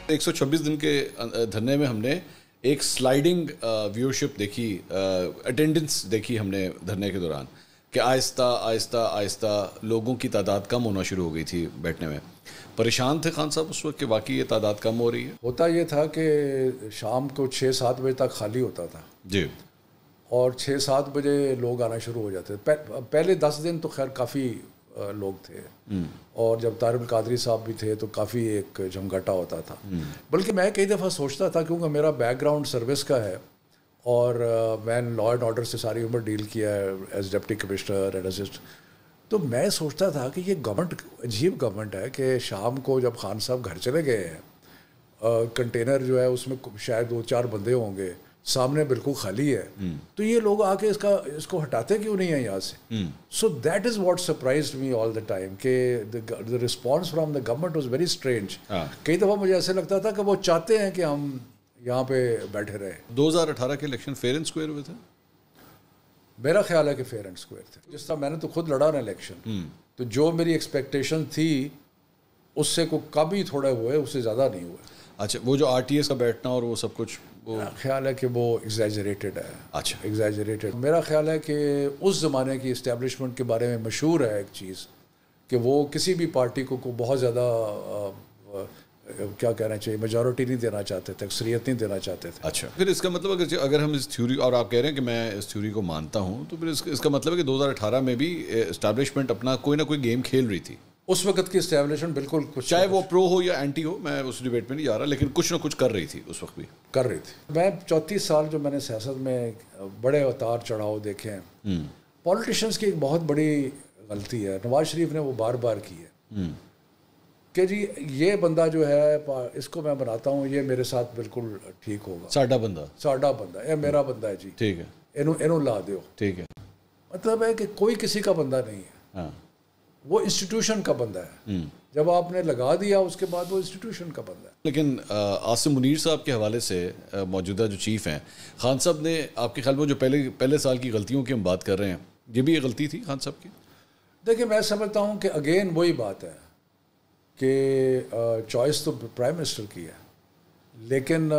126 दिन के धरने में हमने एक स्लाइडिंग व्यूअरशिप देखी, अटेंडेंस देखी हमने धरने के दौरान कि आहिस्ता आहिस्ता आहिस्ता लोगों की तादाद कम होना शुरू हो गई थी बैठने में। परेशान थे खान साहब उस वक्त कि वाकई ये तादाद कम हो रही है? होता ये था कि शाम को 6-7 बजे तक खाली होता था जी, और 6-7 बजे लोग आना शुरू हो जाते थे। पहले 10 दिन तो खैर काफ़ी लोग थे, और जब तारिक कादरी साहब भी थे तो काफ़ी एक जमघटा होता था। बल्कि मैं कई दफ़ा सोचता था, क्योंकि मेरा बैकग्राउंड सर्विस का है और मैंने लॉ एंड ऑर्डर से सारी उम्र डील किया है as deputy commissioner and assist, तो मैं सोचता था कि ये गवर्नमेंट अजीब गवर्नमेंट है कि शाम को जब खान साहब घर चले गए हैं, कंटेनर जो है उसमें शायद 2-4 बंदे होंगे, सामने बिल्कुल खाली है, तो ये लोग आके इसको हटाते क्यों नहीं है यहाँ से? So that is what surprised me all the time कि the response from the government was very strange. कई दफ़ा मुझे ऐसे लगता था कि वो चाहते हैं कि हम यहाँ पे बैठे रहे। 2018 के इलेक्शन फेयर एंड स्क्वायर हुए थे? मेरा ख्याल है कि फेयर एंड स्क्वायर थे। जिस तरह मैंने तो खुद लड़ा ना इलेक्शन, तो जो मेरी एक्सपेक्टेशन थी उससे को कम ही थोड़ा हुए, उससे ज़्यादा नहीं हुए। अच्छा, वो जो RTS का बैठना और वो सब कुछ, वो मेरा ख्याल है कि वो एग्जैजरेटेड है। अच्छा, एग्जैजरेटेड। मेरा ख्याल है कि उस ज़माने की इस्टेब्लिशमेंट के बारे में मशहूर है एक चीज़ कि वो किसी भी पार्टी को बहुत ज़्यादा क्या कहना चाहिए, मेजॉरिटी नहीं देना चाहते थे, अक्सरियत नहीं देना चाहते थे। अच्छा, फिर इसका मतलब अगर हम इस थ्योरी, और आप कह रहे हैं कि मैं इस थ्योरी को मानता हूँ, तो फिर इसका मतलब है कि 2018 में भी इस्टेब्लिशमेंट अपना कोई ना कोई गेम खेल रही थी। उस वक्त की इस्टेब्लिशमेंट बिल्कुल कुछ, चाहे वो प्रो हो या एंटी हो, मैं उस डिबेट में नहीं जा रहा, लेकिन कुछ ना कुछ कर रही थी उस वक्त भी। कर रही थी। मैं 34 साल जो मैंने सियासत में बड़े उतार चढ़ाव देखे हैं, पॉलिटिशियंस की एक बहुत बड़ी गलती है, नवाज शरीफ ने वो बार बार की है कि जी ये बंदा जो है इसको मैं बनाता हूँ, ये मेरे साथ बिल्कुल ठीक होगा, साडा बंदा, ये मेरा बंदा है जी, ठीक है, इन्हों ला दो, ठीक है। मतलब है कि कोई किसी का बंदा नहीं है, हाँ, वो इंस्टीट्यूशन का बंदा है। जब आपने लगा दिया उसके बाद वो इंस्टीट्यूशन का बंदा है। लेकिन आसिम मुनीर साहब के हवाले से मौजूदा जो चीफ हैं खान साहब ने, आपके ख्याल में जो पहले साल की गलतियों की हम बात कर रहे हैं, ये भी एक गलती थी खान साहब की? देखिए, मैं समझता हूँ कि अगेन वही बात है कि चॉइस तो प्राइम मिनिस्टर की है, लेकिन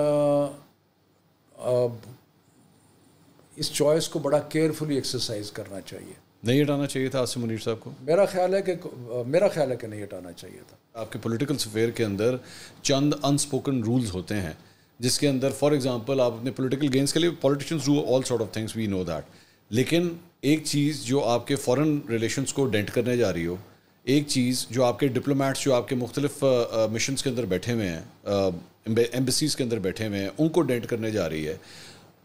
इस चॉइस को बड़ा केयरफुली एक्सरसाइज करना चाहिए। नहीं हटाना चाहिए था आसिम मुनीर साहब को? मेरा ख्याल है कि नहीं हटाना चाहिए था। आपके पॉलिटिकल अफेयर के अंदर चंद अनस्पोकन रूल्स होते हैं, जिसके अंदर फॉर एग्जांपल आप अपने पॉलिटिकल गेन्स के लिए, politicians do all sort of things, we know that, लेकिन एक चीज़ जो आपके फॉरेन रिलेशंस को डेंट करने जा रही हो, एक चीज़ जो आपके डिप्लोमेट्स जो आपके मुख्तलिफ मिशंस के अंदर बैठे हुए हैं, एम्बेसीज़ के अंदर बैठे हुए हैं, उनको डेंट करने जा रही है,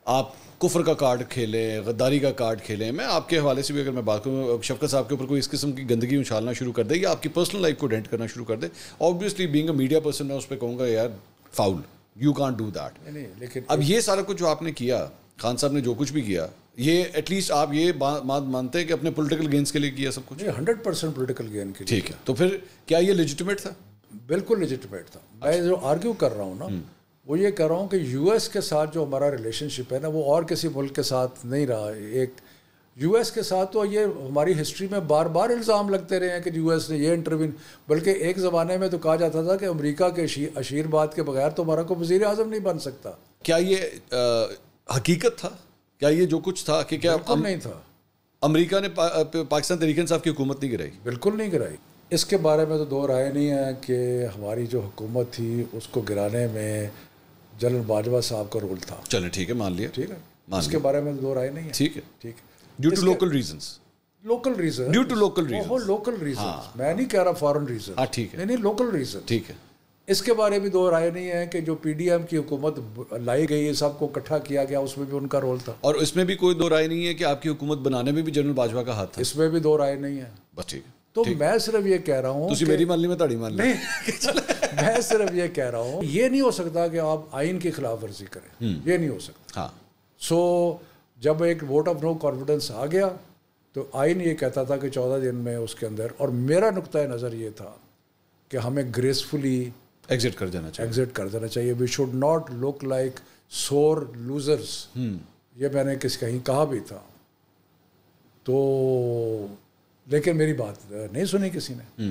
आप कुफ्र का कार्ड खेलें, गद्दारी का कार्ड खेलें। मैं आपके हवाले से भी अगर मैं बात करूँ, शफकत साहब के ऊपर कोई इस किस्म की गंदगी उछालना शुरू कर दे या आपकी पर्सनल लाइफ को डेंट करना शुरू कर दे, obviously being a media person मैं उस पर कहूँगा यार foul, you can't do that. लेकिन अब ये सारा कुछ जो आपने किया, खान साहब ने जो कुछ भी किया, ये एटलीस्ट आप ये बात मानते हैं कि अपने पॉलिटिकल गेन्स के लिए किया सब कुछ? 100% पॉलिटिकल गेन के लिए। ठीक है, तो फिर क्या ये लेजिटिमेट था? बिल्कुल लेजिटिमेट था। मैं जो आर्ग्यू कर रहा हूँ ना, वो ये कह रहा हूँ कि यूएस के साथ जो हमारा रिलेशनशिप है ना, वो और किसी मुल्क के साथ नहीं रहा। एक यूएस के साथ तो ये हमारी हिस्ट्री में बार बार इल्ज़ाम लगते रहे हैं कि यूएस ने ये इंटरवीन, बल्कि एक ज़माने में तो कहा जाता था कि अमेरिका के आशीर्वाद के बगैर तो हमारा कोई वज़ीर आज़म नहीं बन सकता। क्या ये हकीकत था? क्या ये जो कुछ था कि क्या नहीं था? अमेरिका ने पाकिस्तान तहरीक इंसाफ की हुकूमत नहीं गिराई? बिल्कुल नहीं गिराई। इसके बारे में तो दो राय नहीं है कि हमारी जो हुकूमत थी उसको गिराने में जनरल बाजवा साहब का रोल था। चलें, ठीक है, मान लिया, ठीक है, इसके बारे में तो दो राय नहीं है। ठीक है, ठीक है। Due to local reasons, due to local reasons, मैं नहीं कह रहा फॉरेन रीजन। हाँ, ठीक है, नहीं, लोकल रीजन, ठीक है। इसके बारे में दो राय नहीं है कि जो PDM की हुकूमत लाई गई है, सबको इकट्ठा किया गया, उसमें भी उनका रोल था। और इसमें भी कोई दो राय नहीं है कि आपकी हुकूमत बनाने में भी जनरल बाजवा का हाथ था? इसमें भी दो राय नहीं है। बस ठीक है। तो मैं सिर्फ ये कह रहा हूँ, मेरी मान ली, मैं ताड़ी मान ली। मैं सिर्फ ये कह रहा हूँ, ये नहीं हो सकता कि आप आइन की खिलाफ वर्जी करें, ये नहीं हो सकता। हाँ। सो जब एक वोट ऑफ नो कॉन्फिडेंस आ गया तो आइन ये कहता था कि 14 दिन में उसके अंदर, और मेरा नुक्ता नज़र ये था कि हमें ग्रेसफुली एग्जिट कर देना चाहिए। We should not look like sore losers. ये मैंने कहीं कहा भी था, तो लेकिन मेरी बात नहीं सुनी किसी ने।